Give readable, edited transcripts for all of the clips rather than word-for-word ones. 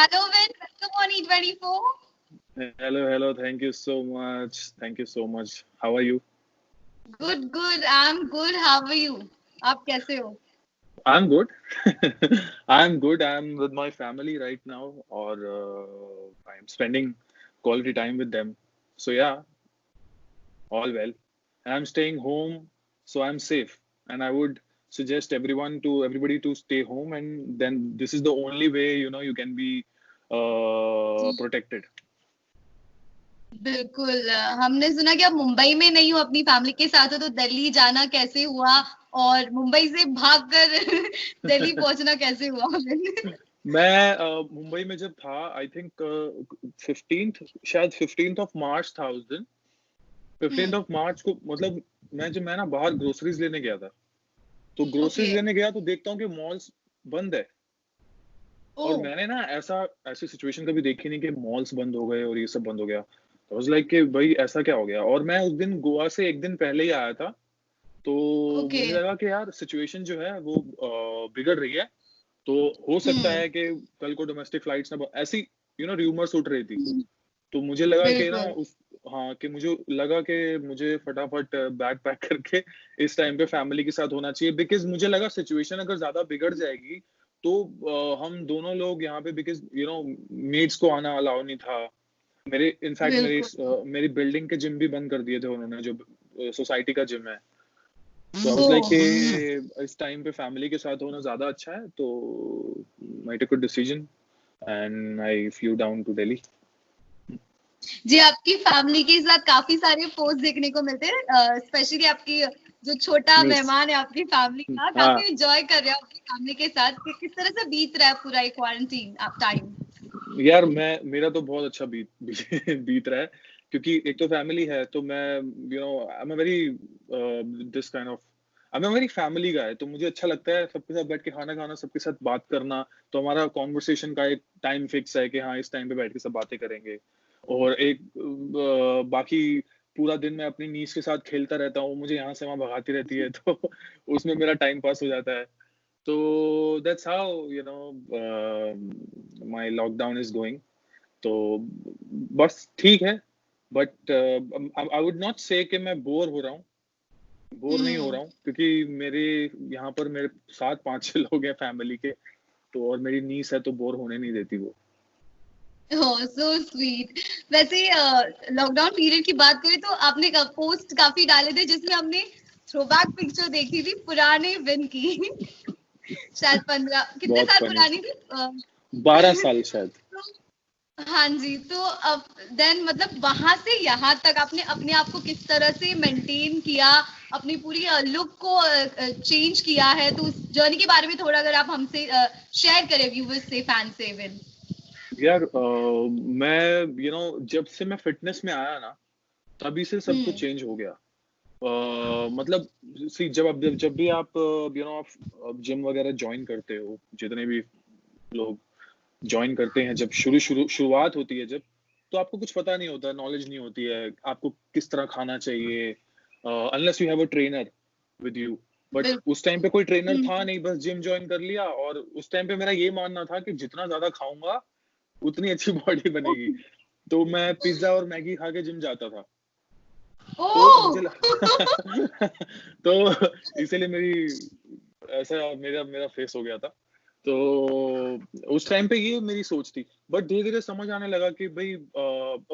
Hello, Vin. Welcome on E24. Hello. Thank you so much. Thank you so much. How are you? Good, good. I'm good. How are you? आप कैसे हो? I'm good. I'm good. I'm with my family right now, or I'm spending quality time with them. So yeah, all well. And I'm staying home, so I'm safe. And I would suggest everybody to stay home, and then this is the only way you can be protected. बिल्कुल हमने सुना कि आप मुंबई में नहीं हो, अपनी family के साथ हो, तो दिल्ली जाना कैसे हुआ और मुंबई से भागकर दिल्ली पहुंचना कैसे हुआ? मैं मुंबई में जब था, आई थिंक 15th, शायद 15th ऑफ मार्च था उस दिन। 15th ऑफ मार्च को, मतलब मैं ना बाहर ग्रोसरीज लेने गया था। तो ग्रोसरीज ओके। लेने गया तो देखता हूँ कि मॉल्स बंद है। और ओह, मैंने ना ऐसी सिचुएशन कभी देखी नहीं कि मॉल्स बंद हो गए और ये सब बंद हो गया। तो वाज लाइक कि भाई ऐसा क्या हो गया। और मैं उस दिन गोवा से एक दिन पहले ही आया था। तो ओके। मुझे लगा कि यार सिचुएशन जो है वो बिगड़ रही है। तो हो सकता हम्म। है कि कल को डोमेस्टिक फ्लाइट्स ना, ऐसी र्यूमर्स उठ रही थी। तो मुझे लगा कि ना बिल्कुल। उस हाँ, कि मुझे लगा कि मुझे फटाफट बैग पैक करके इस टाइम पे फैमिली के साथ होना चाहिए, बिकॉज मुझे लगा सिचुएशन अगर ज्यादा बिगड़ जाएगी तो हम दोनों लोग यहाँ पे, बिकॉज मेड्स को आना अलाउ नहीं था। मेरे इनफैक्ट बिल्कुल। मेरी बिल्डिंग के जिम भी बंद कर दिए थे उन्होंने, जो सोसाइटी का जिम है। तो आई वाज लाइक ओह, कि इस टाइम पे फैमिली के साथ होना ज्यादा अच्छा है। तो I took a decision and I flew down to Delhi. जी, आपकी फैमिली के साथ काफी सारे पोस्ट देखने को मिलते हैं, स्पेशली आपकी जो छोटा मिस मेहमान है आपकी फैमिली का, हाँ काफी एंजॉय कर रहे हो अपनी फैमिली के साथ। किस तरह से बीत रहा है पूरा ये क्वारंटीन आप टाइम? यार, मेरा तो बहुत अच्छा बीत रहा है। क्योंकि एक तो फैमिली है, तो मैं I am a very this kind of I am a very family गाय। तो मुझे अच्छा लगता है सबके साथ बैठ के खाना खाना, सबके साथ बात करना। तो हमारा कॉन्वर्सेशन का एक टाइम फिक्स है कि हाँ, इस टाइम पे बैठ के सब बातें करेंगे। और एक बाकी पूरा दिन मैं अपनी नीस के साथ खेलता रहता हूँ, मुझे यहाँ से वहां भगाती रहती है। तो उसमें मेरा टाइम पास हो जाता है। तो that's how my lockdown is going. तो बस ठीक है। बट आई वुड नॉट से कि मैं बोर हो रहा हूँ। बोर नहीं हो हम्म। रहा हूँ, क्योंकि मेरे यहाँ पर मेरे साथ 5-6 लोग हैं फैमिली के। तो और मेरी नीस है, तो बोर होने नहीं देती वो। ओह, सो स्वीट। वैसे लॉकडाउन पीरियड की बात करें तो आपने पोस्ट काफी डाले थे जिसमें हमने थ्रोबैक पिक्चर देखी थी पुराने विन की। शायद 15 कितने बहुत साल फनी। पुरानी थी? 12 साल शायद। हाँ जी, तो अब देन मतलब वहां से यहाँ तक आपने अपने आप को किस तरह से मेंटेन किया, अपनी पूरी लुक को चेंज किया है, तो उस जर्नी के बारे में थोड़ा अगर आप हमसे शेयर करें व्यूवर्स से, फैन से इवन। यार मैं जब से मैं फिटनेस में आया ना, तभी से सब कुछ हम्म। चेंज हो गया। मतलब सी, जब भी आप आप जिम वगैरह ज्वाइन करते हो, जितने भी लोग ज्वाइन करते हैं, जब शुरुआत होती है जब, तो आपको कुछ पता नहीं होता, नॉलेज नहीं होती है आपको किस तरह खाना चाहिए, unless you have a trainer with you. But बिल्कुल। उस टाइम पे कोई ट्रेनर था हम्म। नहीं, बस जिम ज्वाइन कर लिया। और उस टाइम पे मेरा ये मानना था कि जितना ज्यादा खाऊंगा उतनी अच्छी बॉडी बनेगी। तो मैं पिज्जा और मैगी खा के जिम जाता था। तो ओह। तो इसीलिए ऐसा मेरा मेरा फेस हो गया था। तो उस टाइम पे ये मेरी सोच थी। बट धीरे धीरे समझ आने लगा कि भाई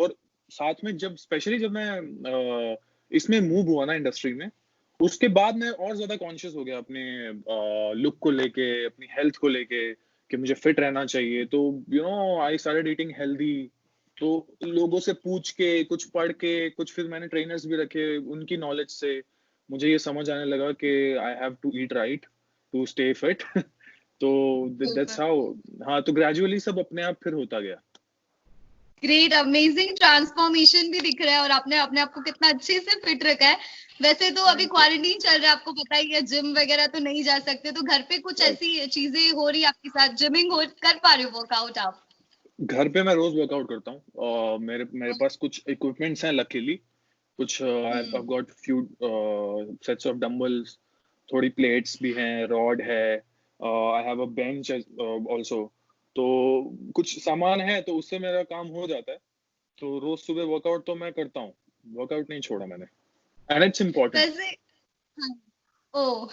और साथ में जब स्पेशली जब मैं इसमें मूव हुआ ना इंडस्ट्री में, उसके बाद मैं और ज्यादा कॉन्शियस हो गया अपने लुक को लेके, अपनी हेल्थ को लेके, कि मुझे फिट रहना चाहिए। तो आई स्टार्टेड ईटिंग हेल्दी। तो लोगों से पूछ के, कुछ पढ़ के, कुछ फिर मैंने ट्रेनर्स भी रखे, उनकी नॉलेज से मुझे ये समझ आने लगा कि I have to eat right to stay fit. तो दैट्स हाउ। हाँ, तो ग्रेजुअली सब अपने आप फिर होता गया। ग्रेट, अमेजिंग ट्रांसफॉर्मेशन भी दिख रहा है और आपने अपने आप को कितना अच्छे से फिट रखा है। वैसे तो अभी थैंक यू। क्वारंटीन चल रहा है, आपको पता ही है, जिम वगैरह तो नहीं जा सकते, तो घर पे कुछ राइट। ऐसी चीजें हो रही है आपके साथ, जिमिंग हो कर पा रहे हो, वर्कआउट आप? घर पे मैं रोज वर्कआउट करता हूँ। मेरे मेरे पास कुछ इक्विपमेंट्स हैं लकीली। कुछ I hmm. Got few sets of dumbbells, थोड़ी प्लेट्स भी हैं, रॉड है, I have a bench also. तो कुछ सामान है तो उससे मेरा काम हो जाता है। तो रोज सुबह वर्कआउट तो मैं करता हूँ, वर्कआउट नहीं छोड़ा मैंने, एंड इट्स इम्पोर्टेंट। वैसे हाँ, ओह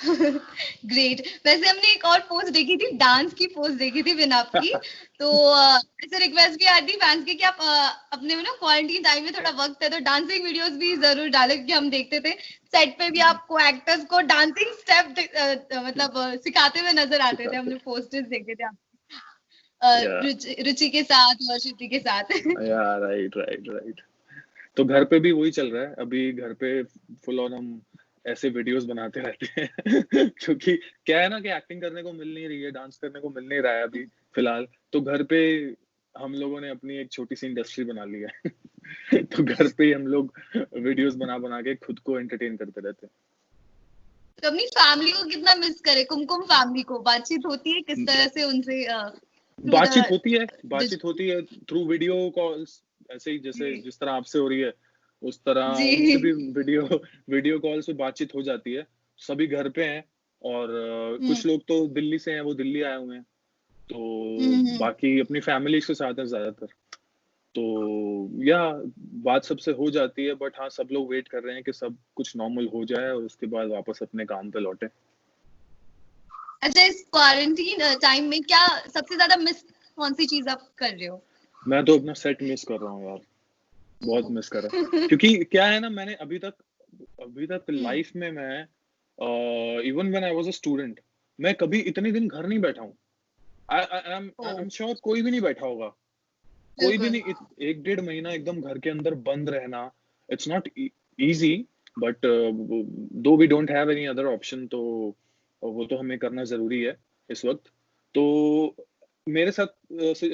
ग्रेट। वैसे हमने एक और पोस्ट देखी थी, डांस की पोस्ट देखी थी विन आपकी। तो ऐसे रिक्वेस्ट भी आती फैंस की कि आप अपने में ना क्वारंटीन टाइम में थोड़ा वक्त है तो डांसिंग वीडियोस भी जरूर डालें, क्योंकि हम देखते थे सेट पे भी आपको एक्टर्स को डांसिंग स्टेप मतलब सिखाते हुए नजर आते थे, हमने पोस्टर्स देखे थे या रुचि के साथ और श्रुति के साथ या राइट राइट राइट। तो घर पे भी वही चल रहा है अभी, घर पे फुल ऑन हम ऐसे वीडियोस बनाते रहते हैं क्योंकि क्या है ना कि एक्टिंग करने को मिल नहीं रही है, डांस करने को मिल नहीं रहा है अभी फिलहाल। तो घर पे हम लोगों ने अपनी एक छोटी सी इंडस्ट्री बना ली है तो घर पे ही हम लोग वीडियोस बना बना के खुद को एंटरटेन करते रहते तो अपनी फैमिली को कितना मिस करे, कुमकुम फैमिली को बातचीत होती है किस हैं। तरह से उनसे थ्रू बातचीत द होती है, बातचीत होती है थ्रू वीडियो कॉल्स, ऐसे ही जैसे जी जिस तरह आपसे हो रही है उस तरह जी उनसे भी वीडियो वीडियो कॉल से बातचीत हो जाती है। सभी घर पे हैं और हम्म कुछ लोग तो दिल्ली से हैं, वो दिल्ली आए हुए हैं, तो हम्म। बाकी अपनी फैमिली के साथ हैं ज्यादातर। तो या बात सबसे हो जाती है, बट हाँ सब लोग वेट कर रहे हैं कि सब कुछ नॉर्मल हो जाए और उसके बाद वापस अपने काम पे लौटे। अच्छा, इस क्वारंटीन टाइम में क्या सबसे ज्यादा मिस कौन सी चीज आप कर रहे हो? मैं तो अपना सेट मिस कर रहा हूँ यार, बहुत मिस कर रहा हूँ क्योंकि क्या है ना, मैंने अभी तक हम्म, लाइफ में मैं even when I was a student मैं कभी इतने दिन घर नहीं बैठा हूँ। आई ओ एम श्योर कोई भी नहीं बैठा होगा, कोई भी बिल्कुल। नहीं। एक डेढ़ महीना एकदम घर के अंदर बंद रहना, it's not easy, but though we don't have any other option, तो वो तो हमें करना जरूरी है इस वक्त। तो मेरे साथ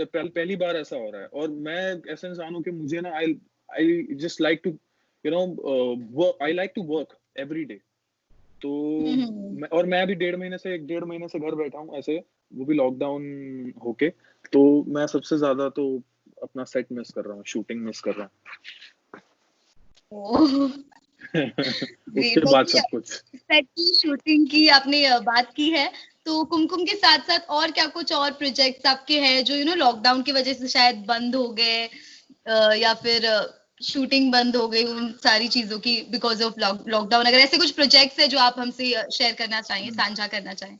पहली बार ऐसा हो रहा है, और मैं ऐसा इंसान हूँ कि मुझे ना I I just like to you know I like to work every day. तो हम्म। और मैं अभी एक डेढ़ महीने से घर बैठा हूँ ऐसे, वो भी लॉकडाउन होके। तो मैं सबसे ज्यादा तो अपना सेट मिस कर रहा हूँ, शूटिंग मिस कर रहा ओह हूँ ग्रेट। उसके बाद वैसे सब कुछ। सेट की शूटिंग की आपने बात की है, तो कुमकुम के साथ साथ और क्या कुछ और प्रोजेक्ट्स आपके हैं जो लॉकडाउन की वजह से शायद बंद हो गए, या फिर शूटिंग बंद हो गई उन सारी चीजों की बिकॉज ऑफ लॉकडाउन? अगर ऐसे कुछ प्रोजेक्ट्स है जो आप हमसे शेयर करना चाहें, साझा करना चाहें।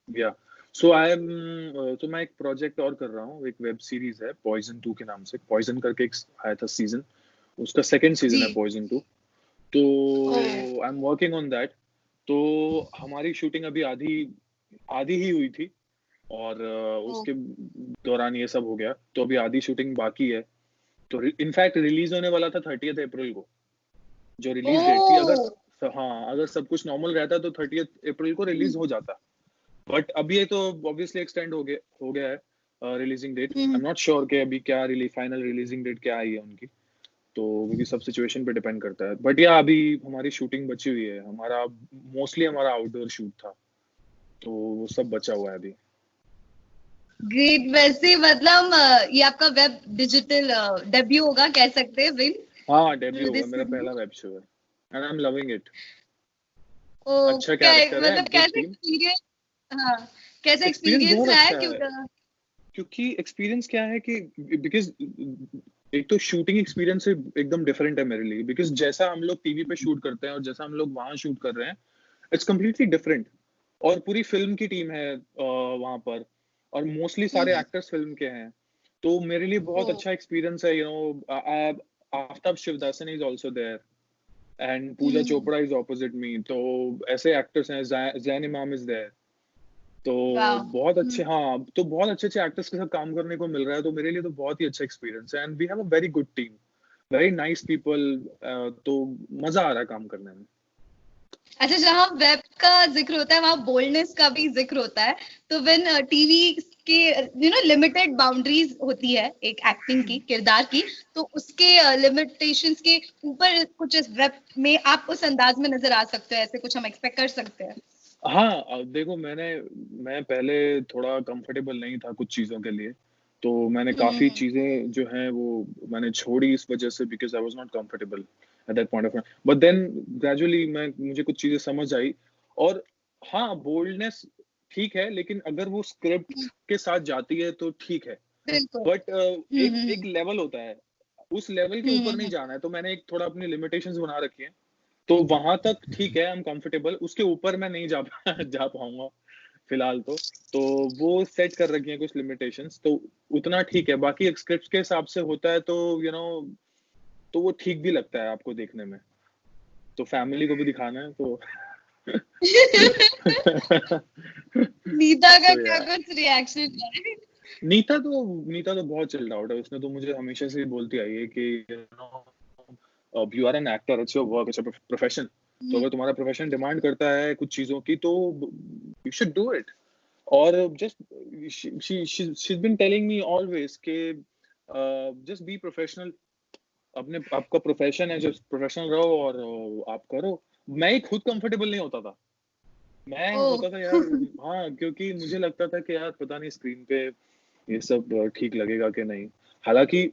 या सो आई एम तो मैं एक प्रोजेक्ट और कर रहा हूँ, एक वेब सीरीज है पॉइजन 2 के नाम से। पॉइजन करके एक आया था सीजन, उसका सेकंड सीजन जी। है पॉइजन 2। तो oh I am working on that. तो हमारी शूटिंग अभी आधी आधी ही हुई थी, और ओ उसके दौरान ये सब हो गया, तो अभी आधी शूटिंग बाकी है। तो इनफैक्ट रिलीज होने वाला था 30th अप्रैल को, जो रिलीज डेट थी। अगर ओ हाँ अगर सब कुछ नॉर्मल रहता तो 30th अप्रैल को रिलीज हो जाता, बट अभी ये तो ऑब्वियसली एक्सटेंड हो गया है releasing date. I am not sure कि अभी क्या फाइनल रिलीजिंग डेट क्या आई है उनकी, तो वो भी सब सिचुएशन पे डिपेंड करता है। बट या अभी हमारी शूटिंग बची हुई है, हमारा आउटडोर शूट था, तो वो सब बचा हुआ है अभी। ग्रेट। वैसे मतलब ये आपका वेब डिजिटल डेब्यू होगा कह सकते हैं हाँ डेब्यू विन होगा, दिस मेरा सीरीज। पहला वेब शो है, and I am loving it. Oh अच्छा क्या कैरेक्टर है, मतलब गुड कैसे टीम। एक्सपीरियंस, हाँ कैसा एक्सपीरियंस एक्सपीरियंस बहुत रहा है अच्छा है, क्योंकि क्योंकि एक्सपीरियंस क्या है कि बिकॉज एक तो शूटिंग एक्सपीरियंस एकदम डिफरेंट है मेरे लिए, बिकॉज जैसा हम लोग टीवी पे शूट करते हैं और जैसा हम लोग वहां शूट कर रहे हैं, इट्स कम्प्लीटली डिफरेंट। और पूरी फिल्म की टीम है वहां पर, और मोस्टली सारे एक्टर्स फिल्म के हैं। तो मेरे लिए ओ बहुत अच्छा एक्सपीरियंस है, Aftab Shivdasani is also there, and Pooja hmm. Chopra is opposite me. तो ऐसे एक्टर्स हैं, जैन इमाम इज देयर। तो वाह। बहुत अच्छे, हाँ तो बहुत अच्छे अच्छे एक्टर्स के साथ काम करने को मिल रहा है, तो मेरे लिए तो बहुत ही अच्छा एक्सपीरियंस है, and we have a very good team, very nice people. तो मजा आ रहा है काम करने में। अच्छा, जहाँ वेब का जिक्र होता है वहां बोल्डनेस का भी जिक्र होता है। तो व्हेन टीवी के लिमिटेड बाउंड्रीज होती है एक एक्टिंग की, किरदार की, तो उसके लिमिटेशंस के ऊपर कुछ इस वेब में आप उस अंदाज में नजर आ सकते हो, ऐसे कुछ हम एक्सपेक्ट कर सकते हैं? हाँ देखो मैं पहले थोड़ा कंफर्टेबल नहीं था कुछ चीजों के लिए, तो मैंने काफी हम्म चीजें जो हैं वो मैंने छोड़ी इस वजह से, because I was not comfortable at that point of time. But then gradually मैं मुझे कुछ चीजें समझ आई। और हाँ बोल्डनेस ठीक है, लेकिन अगर वो स्क्रिप्ट के साथ जाती है तो ठीक है, बिल्कुल। बट एक हम्म। लेवल होता है, उस लेवल के ऊपर नहीं हम्म। जाना है। तो मैंने एक थोड़ा अपनी लिमिटेशंस बना रखी है, तो वहां तक ठीक है, आई एम कंफर्टेबल, उसके ऊपर मैं नहीं जा जा पाऊंगा फिलहाल तो वो सेट कर रखी है कुछ लिमिटेशंस, तो उतना ठीक है। बाकी स्क्रिप्ट के हिसाब से होता है तो यू नो तो वो ठीक भी लगता है आपको देखने में, तो फैमिली को भी दिखाना है तो नीता का तो क्या यार कुछ रिएक्शन है? नीता तो बहुत चिल्ड आउट है, उसने तो मुझे हमेशा से बोलती आई है कि you know you are an actor, it's your work, it's your profession. तो अगर तुम्हारा प्रोफेशन डिमांड करता है कुछ चीजों की तो यू शुड डू इट। और just she been telling me always के जस्ट बी प्रोफेशनल, अपने आपका प्रोफेशन है, जस्ट प्रोफेशनल रहो और आप करो। मैं ही खुद कंफर्टेबल नहीं होता था, मैं ओ। होता था यार, हाँ, क्योंकि मुझे लगता था कि यार पता नहीं स्क्रीन पे ये सब ठीक लगेगा कि नहीं। हालांकि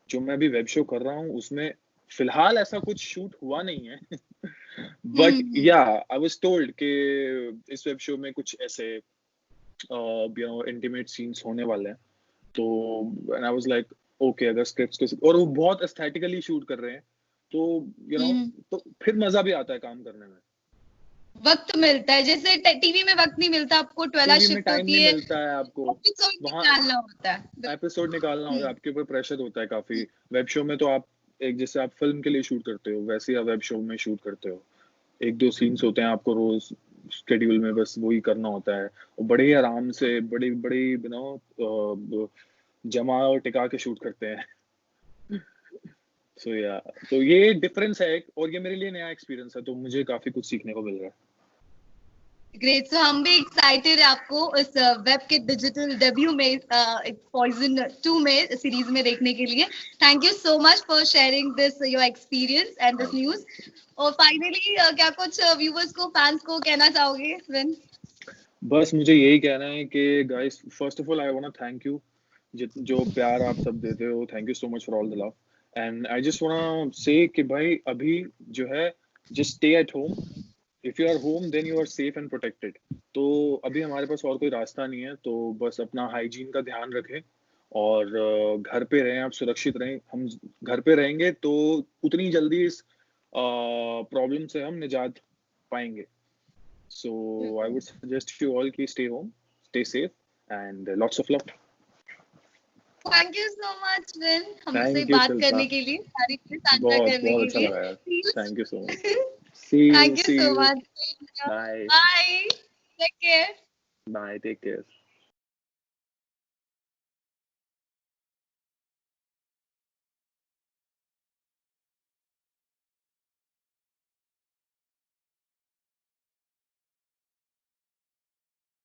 जो मैं अभी वेब शो कर रहा हूँ उसमें फिलहाल ऐसा कुछ शूट हुआ नहीं है बट हम्म। या आई वाज टोल्ड कि इस वेब शो में कुछ ऐसे यू नो इंटीमेट सीन्स होने वाले हैं, तो and I was like okay, अगर स्क्रिप्ट्स के और वो बहुत एस्थेटिकली शूट कर रहे हैं तो यू नो हम्म। तो फिर मजा भी आता है काम करने में। वक्त मिलता है, जैसे टीवी में वक्त नहीं मिलता आपको, 12 टीवी में शिफ्ट टाइम होती नहीं है, मिलता है आपको, एपिसोड वहां निकालना होता है। एपिसोड निकालना होता है, हम्म। आपके ऊपर प्रेशर होता है काफी। वेब शो में तो आप एक जैसे आप फिल्म के लिए शूट करते हो वैसे ही आप वेब शो में शूट करते हो, एक दो सीन्स होते हैं, आपको रोज शेड्यूल में बस वही करना होता है, और बड़े ही आराम से बड़ी बड़ी यू नो जमा और टिका के शूट करते हैं सो या तो ये डिफरेंस है एक, और ये मेरे लिए नया एक्सपीरियंस है, तो मुझे काफी कुछ सीखने को मिल रहा है। ग्रेट। सो हम भी एक्साइटेड है आपको इस वेब के डिजिटल डेब्यू में, पॉइजन 2 में सीरीज में देखने के लिए। Thank you so much for sharing this your experience and this news. और फाइनली क्या कुछ व्यूवर्स को, फैंस को कहना चाहोगे विन? बस मुझे यही कहना है कि guys, first of all I want thank you, जो प्यार आप सब देते हो, thank you so much for all the love. And I just want say कि भाई अभी जो है, just stay at home, if you are home then you are safe and protected. तो अभी हमारे पास और कोई रास्ता नहीं है, तो बस अपना हाइजीन का ध्यान रखें और घर पे रहें, आप सुरक्षित रहें। हम घर पे रहेंगे तो उतनी जल्दी इस प्रॉब्लम से हम निजात पाएंगे। So I would suggest you all ki stay home, stay safe, and lots of love. Thank you so much win, हमसे Thank you, बात Shilpa. करने के लिए, सारी चीजें साझा बहुत करने बहुत के अच्छा लिए। लगा यार. Thank you so much. See you. Thank you See so you. Much. Bye. Bye, take care. Bye. Take care.